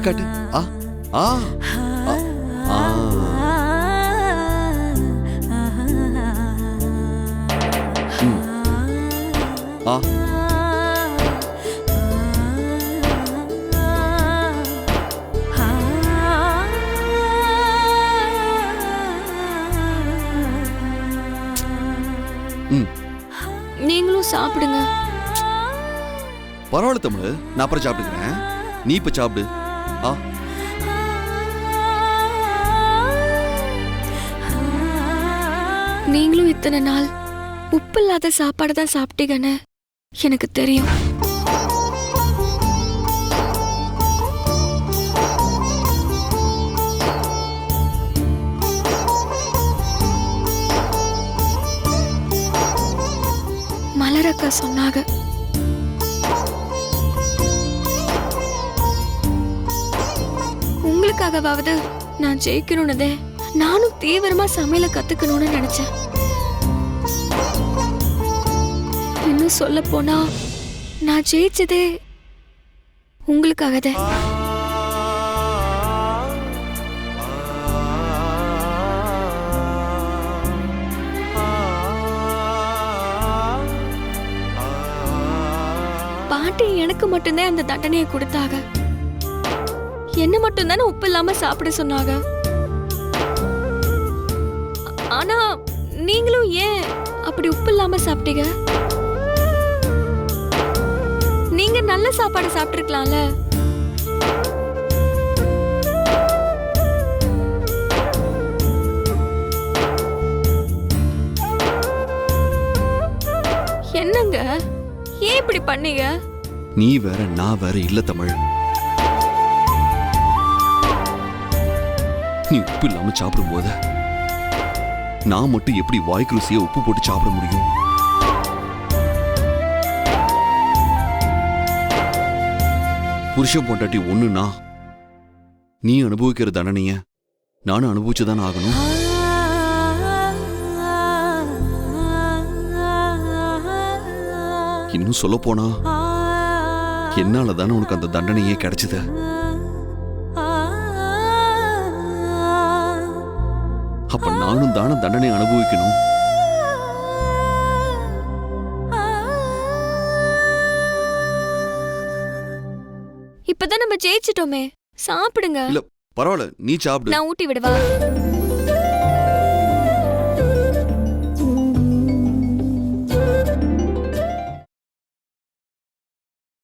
காட்டு. ஆ ஆ ஆ ஆ நீங்களும் சாப்பிடுங்க. பரவாயில்ல தமிழ், நான் அப்புறம் சாப்பிட்டுக்கிறேன். நீ இப்ப சாப்பிடு. ஆ நீங்களும் இத்தனை நாள் உப்பு இல்லாத சாப்பாடு தான் சாப்பிட்டீங்கன்னு எனக்கு தெரியும். மலரக்கா சொன்னாங்க, உங்களுக்காகவாவது நான் ஜெயிக்கணும்னதே நானும் தீவிரமா சமையல கத்துக்கணும்னு நினைச்சேன். இன்னும் சொல்ல போனா நான் ஜெயிச்சதே உங்களுக்காகதான். பாட்டி எனக்கு மட்டும்தான் அந்த தண்டனையை கொடுத்தாங்க. என்ன மட்டும்தானே உப்பு இல்லாம சாப்பிட சொன்னாங்க. ஆனா நீங்களும் ஏன் அப்படி உப்பு இல்லாம சாப்பிட்டீங்க? நீங்க நல்ல சாப்பாடு சாப்பிட்டிருக்கலாம்ல. என்னங்க ஏன் இப்படி பண்ணீங்க? நீ வேற நான் வேற இல்ல தமிழ். நீ உப்பு இல்லாம சாப்பிடும் போது நான் மட்டும் எப்படி வாய்க்கு ருசியா உப்பு போட்டு சாப்பிட முடியும்? புருஷன் பொண்டாட்டி ஒண்ணுனா நீ அனுபவிக்கிற தண்டனைய நானும் அனுபவிச்சுதானே ஆகணும். இன்னும் சொல்ல போனா என்னால தானே உனக்கு அந்த தண்டனையே கிடைச்சது. அப்ப நானும் தானே தண்டனை அனுபவிக்கணும். இப்பதான் நம்ம ஜெயிச்சிட்டோமே, சாப்பிடுங்க. இல்ல பரவாயில்ல, நீ சாப்பிடு. நான் ஊட்டி விடவா?